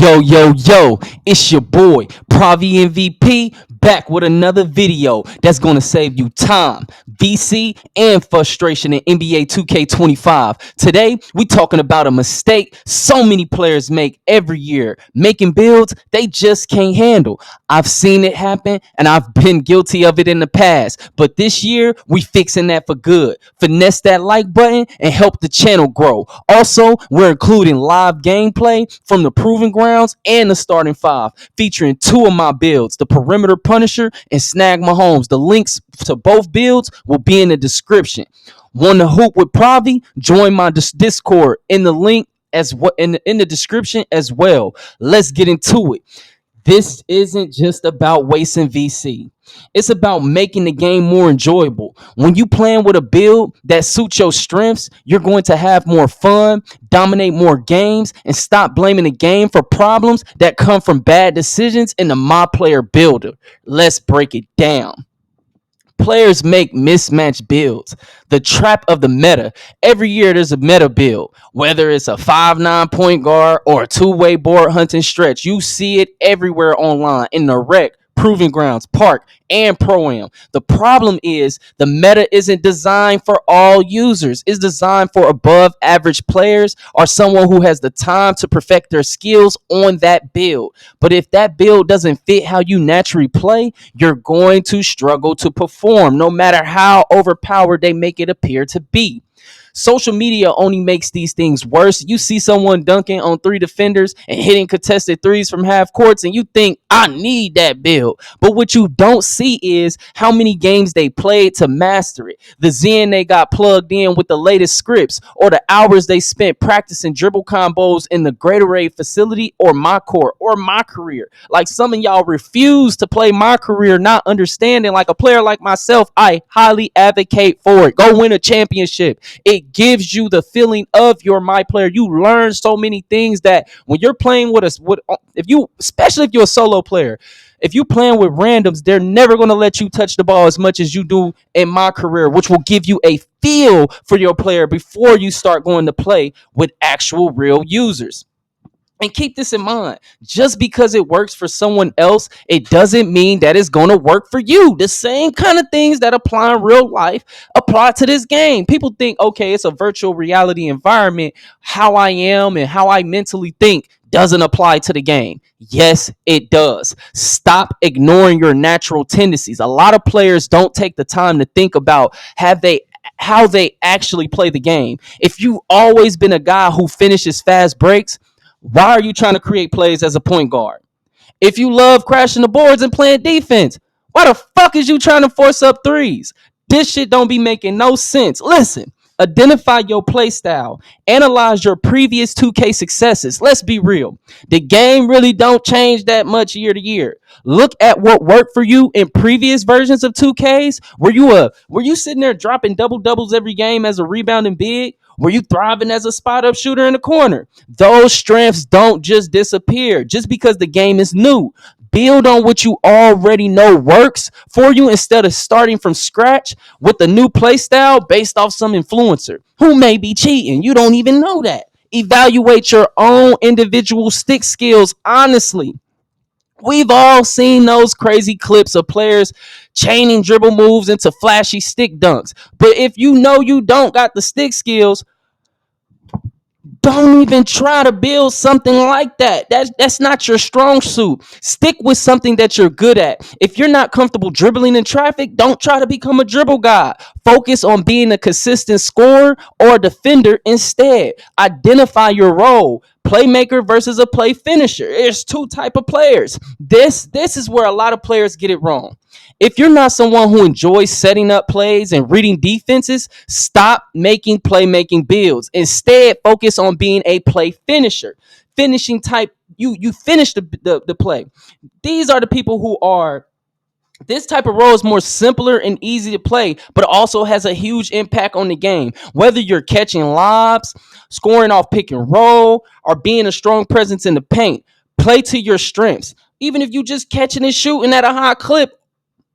Yo, it's your boy, Pravi MVP, back with another video that's going to save you time, VC, and frustration in NBA 2K25. Today, we talking about a mistake so many players make every year, making builds they just can't handle. I've seen it happen, and I've been guilty of it in the past, but this year, we fixing that for good. Finesse that like button and help the channel grow. Also, we're including live gameplay from the Proving Grounds and the Starting Five, featuring two of my builds, the Perimeter Punisher and Snag Mahomes. The links to both builds will be in the description. Want to hoop with Pravi? Join my Discord in the link as well in the description as well. Let's get into it. This isn't just about wasting VC. It's about making the game more enjoyable. When you playing with a build that suits your strengths, you're going to have more fun, dominate more games, and stop blaming the game for problems that come from bad decisions in the My Player Builder. Let's break it down. Players make mismatched builds. The trap of the meta. Every year there's a meta build. Whether it's a 5'9" point guard or a two-way board hunting stretch, you see it everywhere online in the rec, Proving Grounds, Park, and Pro-Am. The problem is the meta isn't designed for all users. It's designed for above average players or someone who has the time to perfect their skills on that build. But if that build doesn't fit how you naturally play, you're going to struggle to perform, no matter how overpowered they make it appear to be. Social media only makes these things worse. You see someone dunking on three defenders and hitting contested threes from half courts, and you think, I need that build. But what you don't see is how many games they played to master it, the zen they got plugged in with the latest scripts, or the hours they spent practicing dribble combos in the Gatorade facility or my court or my career. Like some of y'all refuse to play my career, not understanding, like a player like myself, I highly advocate for it. Go win a championship. It gives you the feeling of your my player. You learn so many things that when you're playing with us, if you, especially if you're a solo player, if you playing with randoms, they're never going to let you touch the ball as much as you do in my career, which will give you a feel for your player before you start going to play with actual real users. And keep this in mind, just because it works for someone else, it doesn't mean that it's going to work for you. The same kind of things that apply in real life apply to this game. People think, okay, it's a virtual reality environment. How I am and how I mentally think doesn't apply to the game. Yes, it does. Stop ignoring your natural tendencies. A lot of players don't take the time to think about how they actually play the game. If you've always been a guy who finishes fast breaks, why are you trying to create plays as a point guard? If you love crashing the boards and playing defense, why the fuck is you trying to force up threes? This shit don't be making no sense. Listen, identify your play style. Analyze your previous 2K successes. Let's be real. The game really don't change that much year to year. Look at what worked for you in previous versions of 2Ks. Were you sitting there dropping double doubles every game as a rebounding big? Were you thriving as a spot up shooter in the corner? Those strengths don't just disappear just because the game is new. Build on what you already know works for you instead of starting from scratch with a new play style based off some influencer who may be cheating. You don't even know that. Evaluate your own individual stick skills honestly. We've all seen those crazy clips of players chaining dribble moves into flashy stick dunks. But if you know you don't got the stick skills, don't even try to build something like that. That's not your strong suit. Stick with something that you're good at. If you're not comfortable dribbling in traffic, don't try to become a dribble guy. Focus on being a consistent scorer or a defender instead. Identify your role. Playmaker versus a play finisher. There's two type of players. This is where a lot of players get it wrong. If you're not someone who enjoys setting up plays and reading defenses, stop making playmaking builds. Instead, focus on being a play finisher. Finishing type, you finish the play. These are the people who are this type of role is more simpler and easy to play, but also has a huge impact on the game. Whether you're catching lobs, scoring off pick and roll, or being a strong presence in the paint, play to your strengths. Even if you just catching and shooting at a high clip,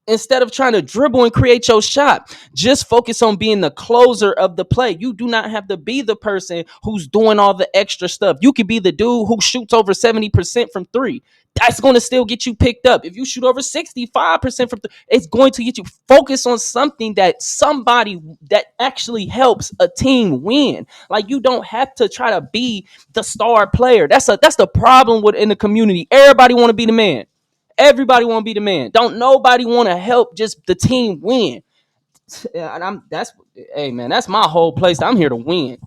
instead of trying to dribble and create your shot. Just focus on being the closer of the play. You do not have to be the person who's doing all the extra stuff. You could be the dude who shoots over 70% from three. That's going to still get you picked up. If you shoot over 65% from three, it's going to get you. Focus on something that somebody that actually helps a team win. Like, you don't have to try to be the star player. That's the problem with in the community. Everybody want to be the man. Everybody want to be the man. Don't nobody want to help just the team win. And hey man, that's my whole place. I'm here to win.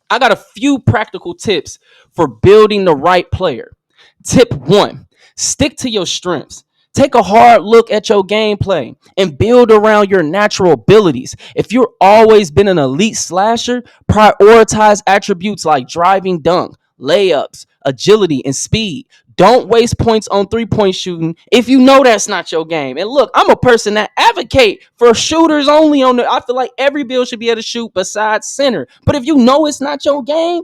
I got a few practical tips for building the right player. Tip one: stick to your strengths. Take a hard look at your gameplay and build around your natural abilities. If you've always been an elite slasher, prioritize attributes like driving dunk, layups, agility, and speed. Don't waste points on 3-point shooting if you know that's not your game. And look, I'm a person that advocate for shooters only on the. I feel like every build should be able to shoot besides center. But if you know it's not your game,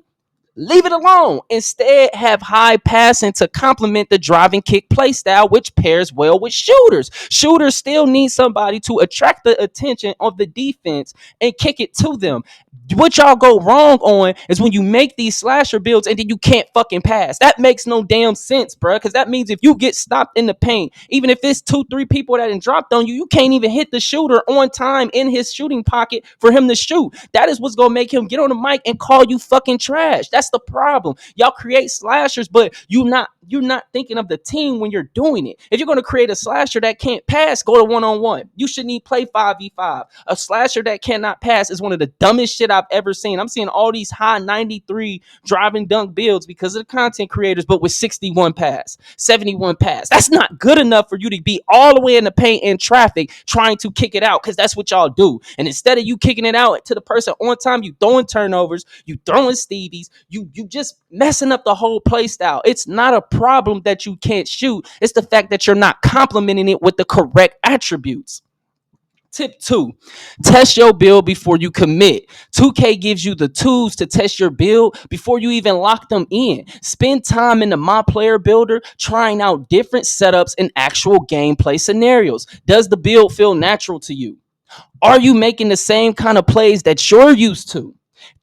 leave it alone. Instead, have high passing to complement the driving kick play style, which pairs well with shooters. Shooters still need somebody to attract the attention of the defense and kick it to them. What y'all go wrong on is when you make these slasher builds and then you can't fucking pass. That makes no damn sense, bro. Because that means if you get stopped in the paint, even if it's 2, 3 people that done dropped on you, you can't even hit the shooter on time in his shooting pocket for him to shoot. That is what's gonna make him get on the mic and call you fucking trash. That's the problem. Y'all create slashers, but you're not thinking of the team when you're doing it. If you're gonna create a slasher that can't pass, go to 1-on-1. You shouldn't even play 5v5. A slasher that cannot pass is one of the dumbest shit I've ever seen. I'm seeing all these high 93 driving dunk builds because of the content creators, but with 61 pass, 71 pass. That's not good enough for you to be all the way in the paint in traffic trying to kick it out, because that's what y'all do. And instead of you kicking it out to the person on time, you throwing turnovers, you throwing Stevies, you just messing up the whole play style. It's not a problem that you can't shoot. It's the fact that you're not complementing it with the correct attributes. Tip two: test your build before you commit. 2K gives you the tools to test your build before you even lock them in. Spend time in the My Player Builder trying out different setups and actual gameplay scenarios. Does the build feel natural to you? Are you making the same kind of plays that you're used to?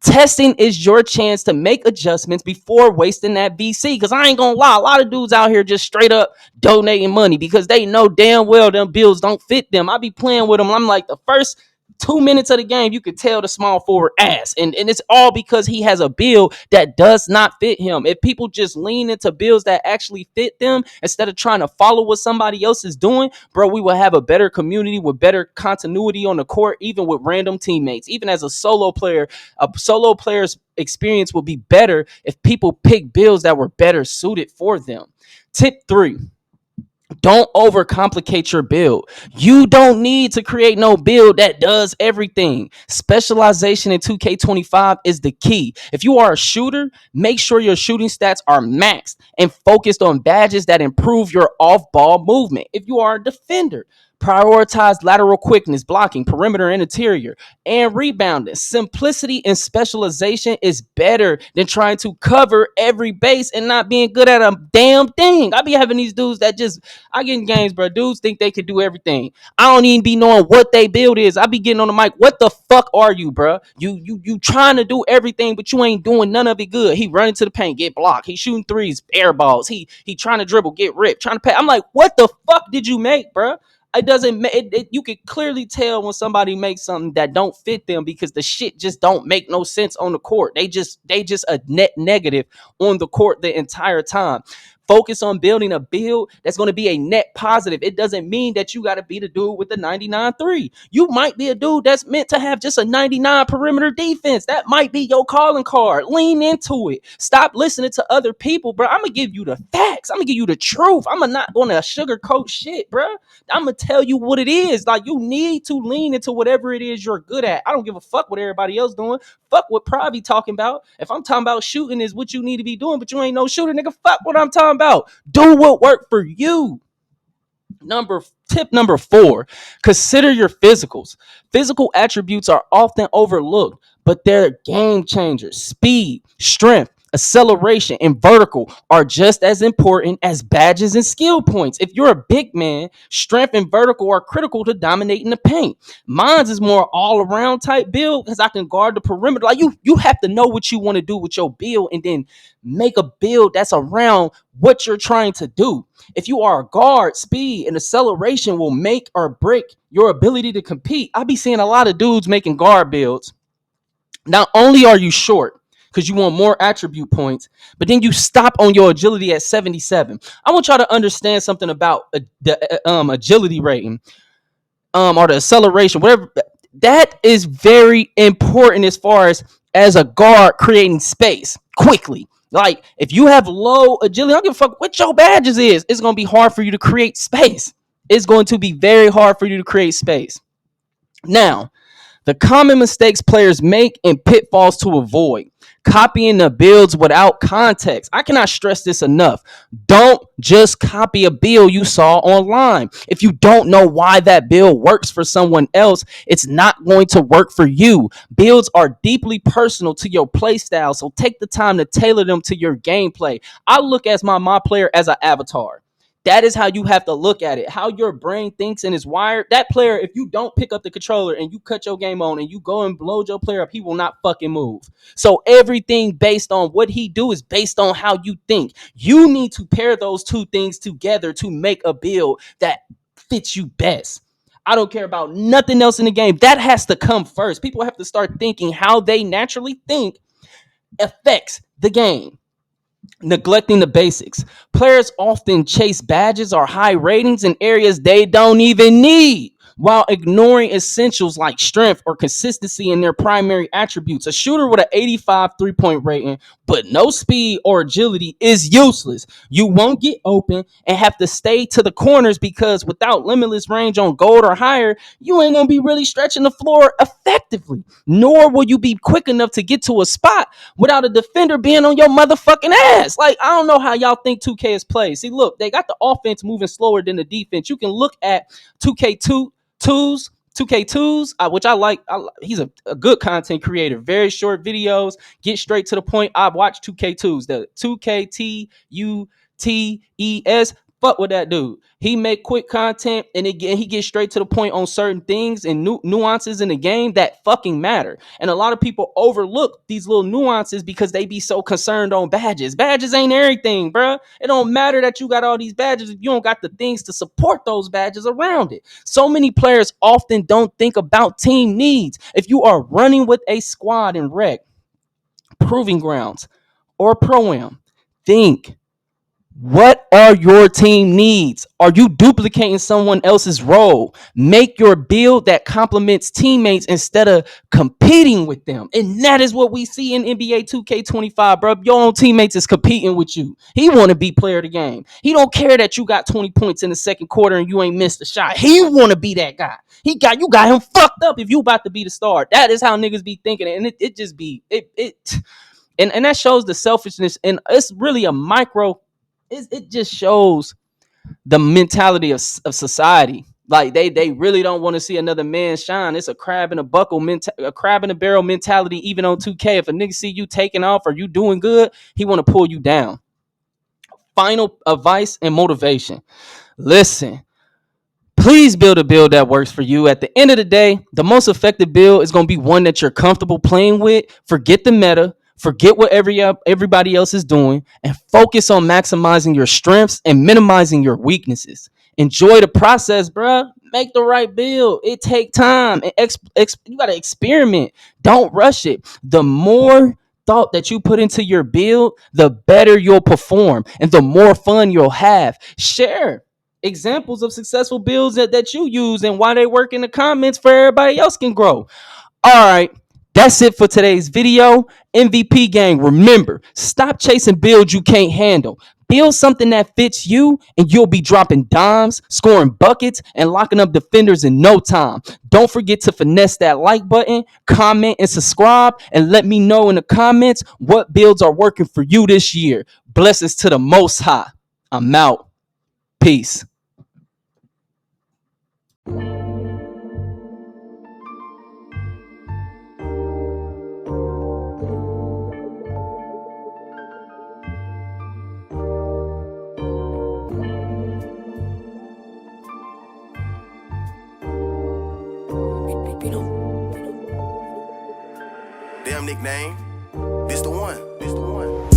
Testing is your chance to make adjustments before wasting that VC. Because I ain't gonna lie, a lot of dudes out here just straight up donating money because they know damn well them bills don't fit them. I be playing with them. I'm like, the first 2 minutes of the game, you could tell the small forward ass. And it's all because he has a build that does not fit him. If people just lean into builds that actually fit them instead of trying to follow what somebody else is doing, bro, we will have a better community with better continuity on the court, even with random teammates. Even as a solo player's experience will be better if people pick builds that were better suited for them. Tip three: don't overcomplicate your build. You don't need to create no build that does everything. Specialization in 2K25 is the key. If you are a shooter, make sure your shooting stats are maxed and focused on badges that improve your off-ball movement. If you are a defender, prioritize lateral quickness, blocking, perimeter and interior, and rebounding. Simplicity and specialization is better than trying to cover every base and not being good at a damn thing. I be having these dudes that just, I get in games, bro. Dudes think they can do everything. I don't even be knowing what they build is. I be getting on the mic. What the fuck are you, bro? You trying to do everything, but you ain't doing none of it good. He running to the paint, get blocked. He shooting threes, air balls. He trying to dribble, get ripped, trying to pass. I'm like, what the fuck did you make, bro? It doesn't you can clearly tell when somebody makes something that don't fit them because the shit just don't make no sense on the court. They just a net negative on the court the entire time. Focus on building a build that's going to be a net positive. It doesn't mean that you got to be the dude with the 99-3. You might be a dude that's meant to have just a 99 perimeter defense. That might be your calling card. Lean into it. Stop listening to other people, bro. I'm going to give you the facts. I'm going to give you the truth. I'm not going to sugarcoat shit, bro. I'm going to tell you what it is. Like, you need to lean into whatever it is you're good at. I don't give a fuck what everybody else doing. Fuck what Pravi talking about. If I'm talking about shooting is what you need to be doing, but you ain't no shooter, nigga, fuck what I'm talking about. Do what worked for you. Tip number 4: consider your physicals. Physical attributes are often overlooked, but they're game changers. Speed, strength, acceleration, and vertical are just as important as badges and skill points. If you're a big man, strength and vertical are critical to dominating the paint. Mine's is more all around type build because I can guard the perimeter. Like you have to know what you want to do with your build and then make a build that's around what you're trying to do. If you are a guard, speed and acceleration will make or break your ability to compete. I be seeing a lot of dudes making guard builds. Not only are you short because you want more attribute points, but then you stop on your agility at 77. I want y'all to understand something about the agility rating, or the acceleration, whatever. That is very important as a guard creating space quickly. Like if you have low agility, I don't give a fuck what your badges is. It's gonna be hard for you to create space. It's going to be very hard for you to create space. Now, the common mistakes players make and pitfalls to avoid. Copying the builds without context. I cannot stress this enough. Don't just copy a build you saw online. If you don't know why that build works for someone else, it's not going to work for you. Builds are deeply personal to your play style, so take the time to tailor them to your gameplay. I look at my player as an avatar. That is how you have to look at it. How your brain thinks and is wired. That player, if you don't pick up the controller and you cut your game on and you go and blow your player up, he will not fucking move. So everything based on what he do is based on how you think. You need to pair those two things together to make a build that fits you best. I don't care about nothing else in the game. That has to come first. People have to start thinking how they naturally think affects the game. Neglecting the basics. Players often chase badges or high ratings in areas they don't even need, while ignoring essentials like strength or consistency in their primary attributes. A shooter with an 85 3-point rating but no speed or agility is useless. You won't get open and have to stay to the corners because without limitless range on gold or higher, you ain't gonna be really stretching the floor effectively. Nor will you be quick enough to get to a spot without a defender being on your motherfucking ass. Like, I don't know how y'all think 2K is played. See, look, they got the offense moving slower than the defense. You can look at 2K2s, which I like. He's a good content creator. Very short videos, get straight to the point. I watch 2K2s, the 2KTUTES. Fuck with that dude. He make quick content and he gets straight to the point on certain things and nuances in the game that fucking matter. And a lot of people overlook these little nuances because they be so concerned on badges. Badges ain't everything, bruh. It don't matter that you got all these badges if you don't got the things to support those badges around it. So many players often don't think about team needs. If you are running with a squad in rec, proving grounds, or pro-am, think, what are your team needs? Are you duplicating someone else's role? Make your build that complements teammates instead of competing with them. And that is what we see in NBA 2K25, bro. Your own teammates is competing with you. He want to be player of the game. He don't care that you got 20 points in the second quarter and you ain't missed a shot. He want to be that guy. You got him fucked up if you about to be the star. That is how niggas be thinking. And it just be and that shows the selfishness, and it's really a micro. It just shows the mentality of society. Like they really don't want to see another man shine. It's a crab in a buckle a crab in a barrel mentality. Even on 2K, if a nigga see you taking off or you doing good, he want to pull you down. Final advice and motivation. Listen, please build a build that works for you. At the end of the day, the most effective build is going to be one that you're comfortable playing with. Forget the meta, forget what everybody else is doing, and focus on maximizing your strengths and minimizing your weaknesses. Enjoy the process, bruh. Make the right build. It take time. And you got to experiment. Don't rush it. The more thought that you put into your build, the better you'll perform and the more fun you'll have. Share examples of successful builds that you use and why they work in the comments for everybody else can grow. All right, that's it for today's video. MVP gang, remember, stop chasing builds you can't handle. Build something that fits you and you'll be dropping dimes, scoring buckets, and locking up defenders in no time. Don't forget to finesse that like button, comment, and subscribe, and let me know in the comments what builds are working for you this year. Blessings to the Most High. I'm out. Peace. Damn nickname. This the one. This the one.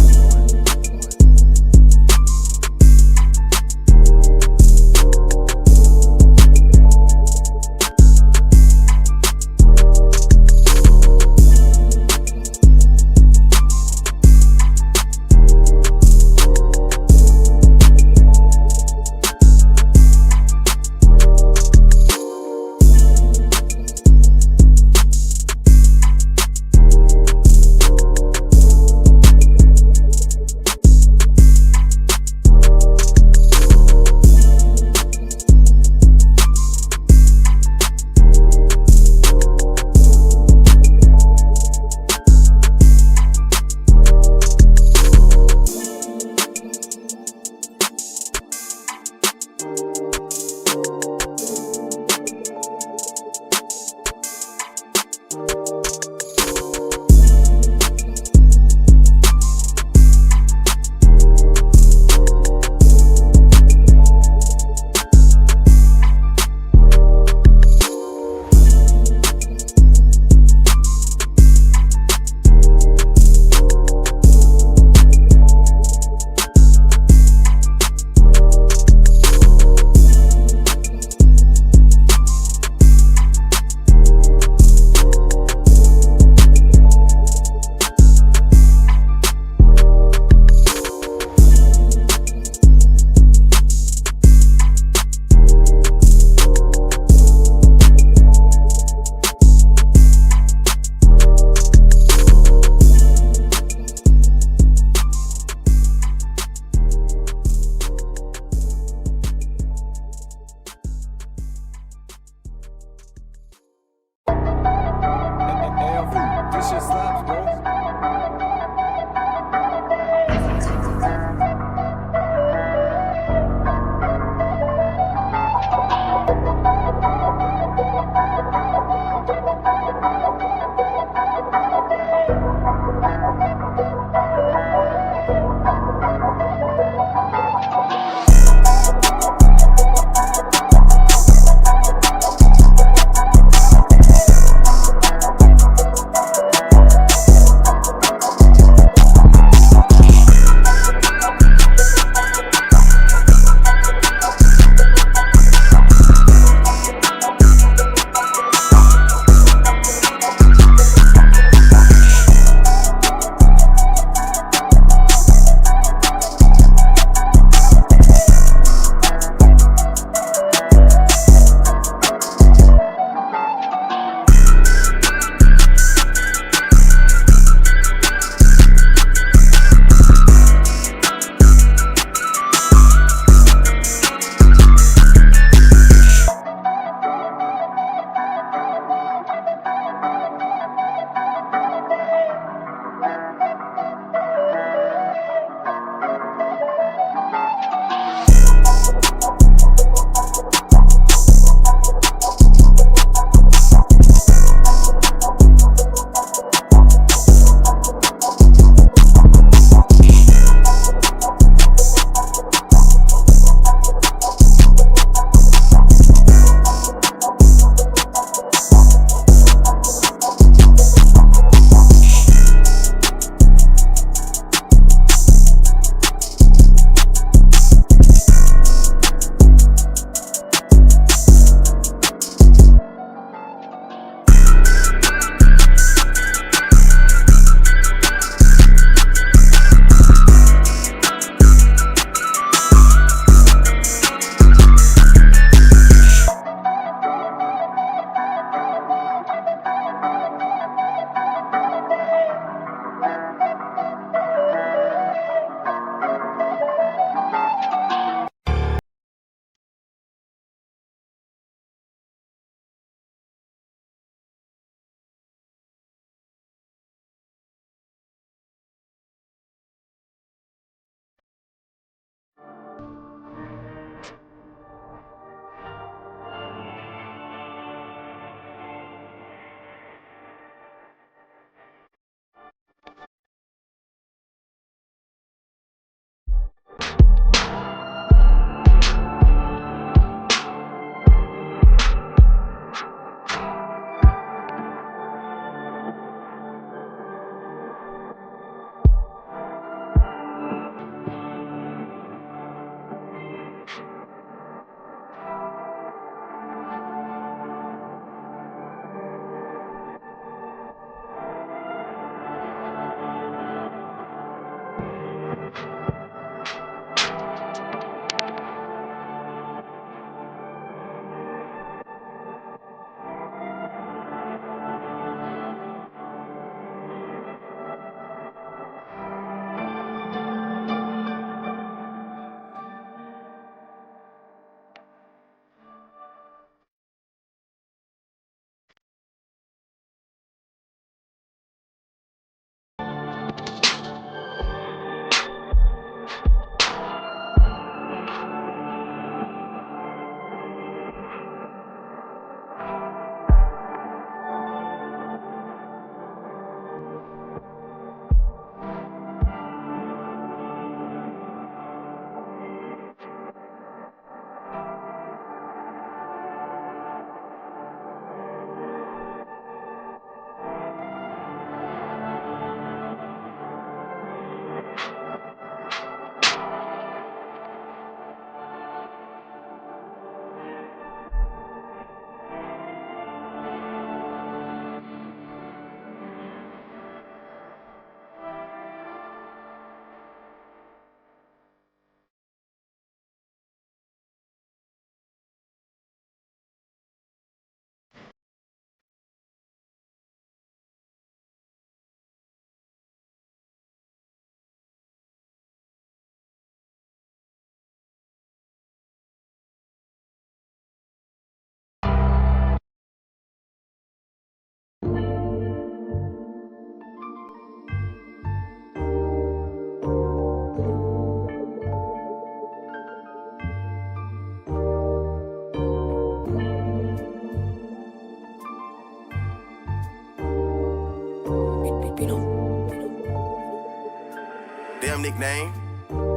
nickname.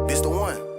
This the one.